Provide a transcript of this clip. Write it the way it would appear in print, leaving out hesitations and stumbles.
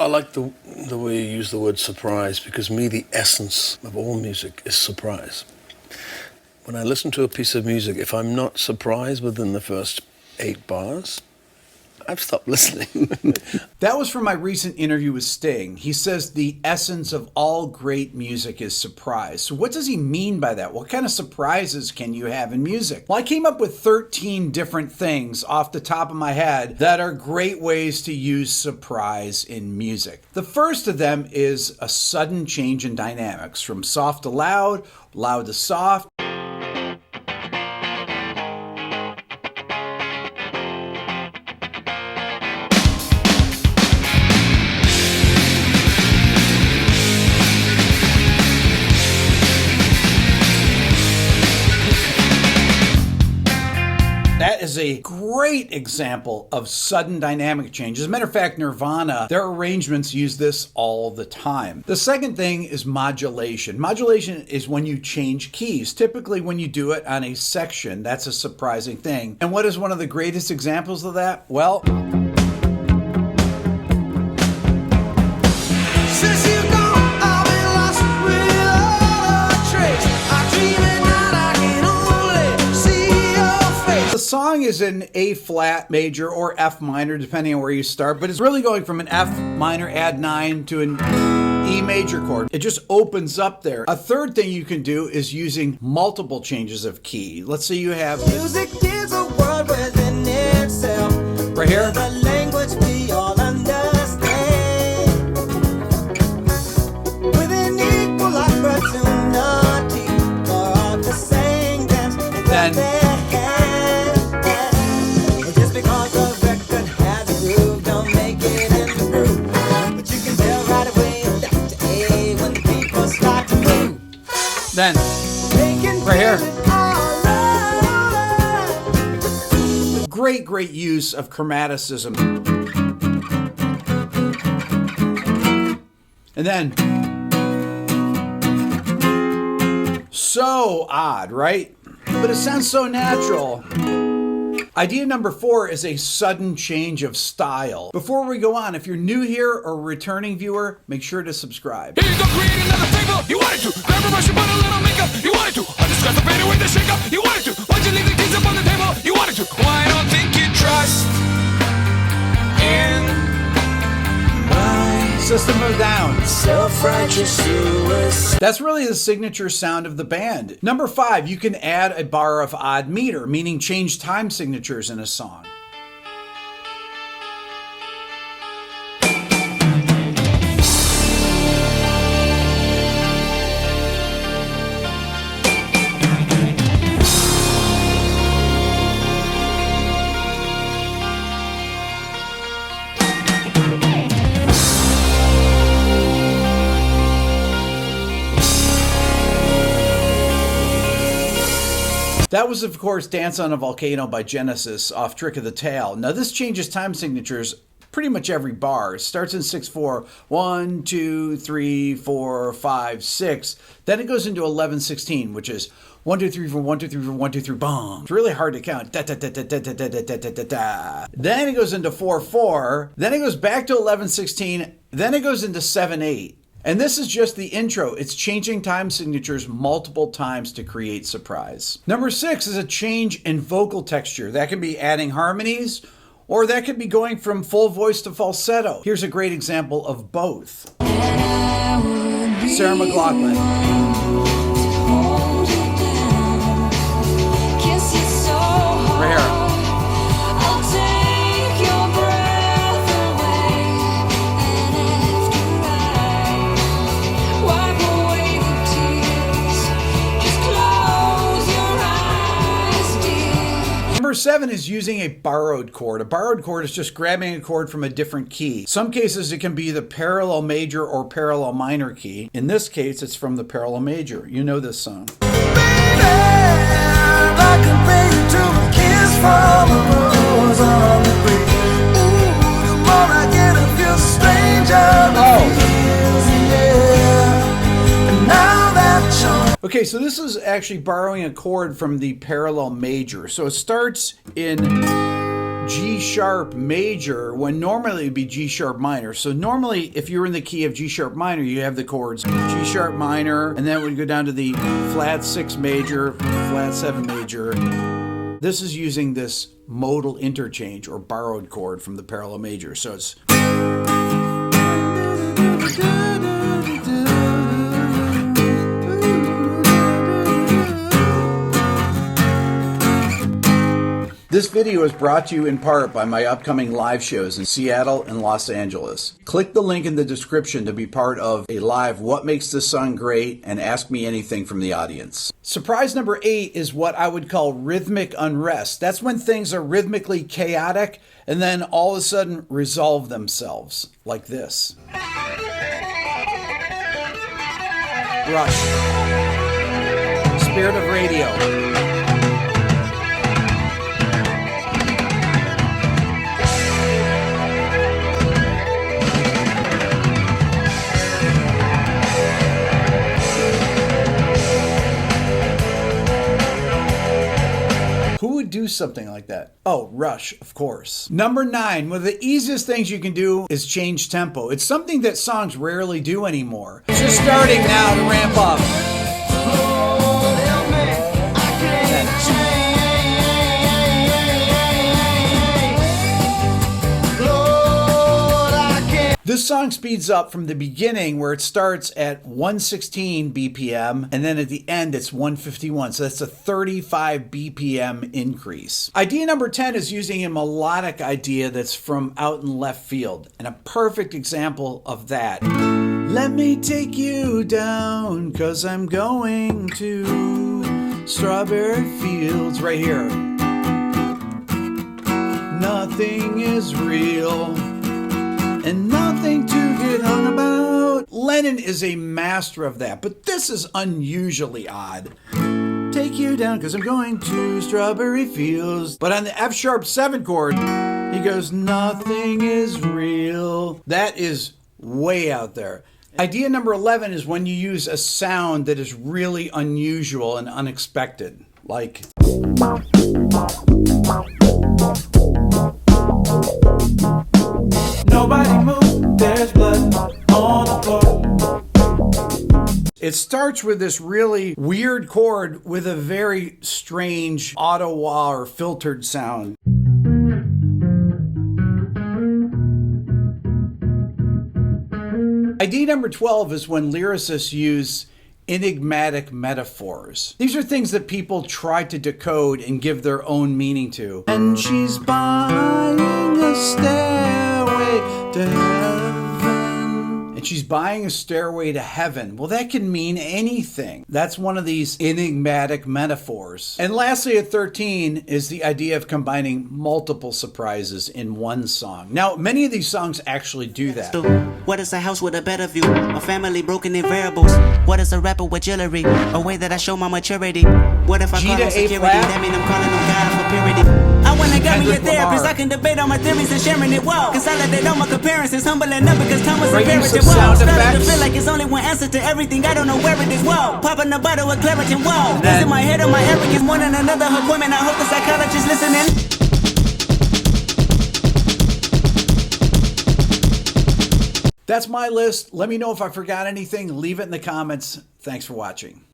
like the way you use the word surprise, because me, the essence of all music is surprise. When I listen to a piece of music, if I'm not surprised within the first 8 bars, I've stopped listening. That was from my recent interview with Sting. He says the essence of all great music is surprise. So what does he mean by that? What kind of surprises can you have in music? Well, I came up with 13 different things off the top of my head that are great ways to use surprise in music. The first of them is a sudden change in dynamics, from soft to loud, loud to soft. That is a great example of sudden dynamic change. As a matter of fact, Nirvana, their arrangements use this all the time. The second thing is modulation. Modulation is when you change keys. Typically when you do it on a section, that's a surprising thing. And what is one of the greatest examples of that? Well, the song is in A flat major or F minor, depending on where you start, but it's really going from an F minor add 9 to an E major chord. It just opens up there. A third thing you can do is using multiple changes of key. Let's say you have music is a word within itself. Right here. The language we all understand. With an equal opportunity for all to sing, dance, and Then right here. Great use of chromaticism. And then, so odd, right? But it sounds so natural. Idea number 4 is a sudden change of style. Before we go on, if you're new here or a returning viewer, make sure to subscribe. Here you go, create another table. You wanted to grab a brush and put a little makeup. You wanted to undiscuss the painter with the shake up. You wanted to. Why'd you leave the keys up on the table? You wanted to. Why I don't think you trust in my System of a Down. self-righteous suicide. That's really the signature sound of the band. Number 5, you can add a bar of odd meter, meaning change time signatures in a song. That was, of course, Dance on a Volcano by Genesis off Trick of the Tail. Now, this changes time signatures pretty much every bar. It starts in 6/4, 1, 2, 3, 4, 5, 6. Then it goes into 11/16, which is 1, 2, 3, 4, 1, 2, 3, 4, 1, 2, 3, boom. It's really hard to count. Da, da, da, da, da, da, da, da, da, da, da. Then it goes into 4/4. Then it goes back to 11/16. Then it goes into 7/8. And this is just the intro. It's changing time signatures multiple times to create surprise. Number 6 is a change in vocal texture. That can be adding harmonies, or that could be going from full voice to falsetto. Here's a great example of both. Sarah McLachlan. Right here. Number 7 is using a borrowed chord. A borrowed chord is just grabbing a chord from a different key. Some cases it can be the parallel major or parallel minor key. In this case, it's from the parallel major. You know this song. Okay, so this is actually borrowing a chord from the parallel major. So it starts in G sharp major when normally it'd be G sharp minor. So normally if you're in the key of G sharp minor, you have the chords G sharp minor, and then we go down to the flat 6 major, flat 7 major. This is using this modal interchange or borrowed chord from the parallel major. So it's This video is brought to you in part by my upcoming live shows in Seattle and Los Angeles. Click the link in the description to be part of a live What Makes This Song Great and Ask Me Anything from the audience. Surprise number 8 is what I would call rhythmic unrest. That's when things are rhythmically chaotic and then all of a sudden resolve themselves, like this. Rush. Spirit of Radio. Who would do something like that? Oh, Rush, of course. Number 9, one of the easiest things you can do is change tempo. It's something that songs rarely do anymore. It's just starting now to ramp up. This song speeds up from the beginning where it starts at 116 BPM and then at the end it's 151. So that's a 35 BPM increase. Idea number 10 is using a melodic idea that's from out in left field. And a perfect example of that. Let me take you down 'cause I'm going to strawberry fields right here. Nothing is real. And nothing to get hung about. Lennon is a master of that, but this is unusually odd. Take you down because I'm going to strawberry fields. But on the F sharp 7 chord, he goes, nothing is real. That is way out there. Idea number 11 is when you use a sound that is really unusual and unexpected, like... Nobody move, there's blood on the floor. It starts with this really weird chord with a very strange auto-wah or filtered sound. Idea number 12 is when lyricists use enigmatic metaphors. These are things that people try to decode and give their own meaning to. And she's buying a stairway to heaven. And she's buying a stairway to heaven. Well, that can mean anything. That's one of these enigmatic metaphors. And lastly, at 13 is the idea of combining multiple surprises in one song. Now, many of these songs actually do that. What is a house with a better view? A family broken in variables. What is a rapper with jewelry? A way that I show my maturity. What if I call him security? That mean I'm calling him God for purity. I wanna get me a therapist. I can debate on my theories and sharing it well. Consolidate all my comparisons. Humble enough because time was imperative. Well, starting to feel like it's only one answer to everything. I don't know where it is. Well, popping a bottle with Claritin. Wow. Is in my head or my arrogance more than another appointment? I hope the psychologist listening. That's my list. Let me know if I forgot anything. Leave it in the comments. Thanks for watching.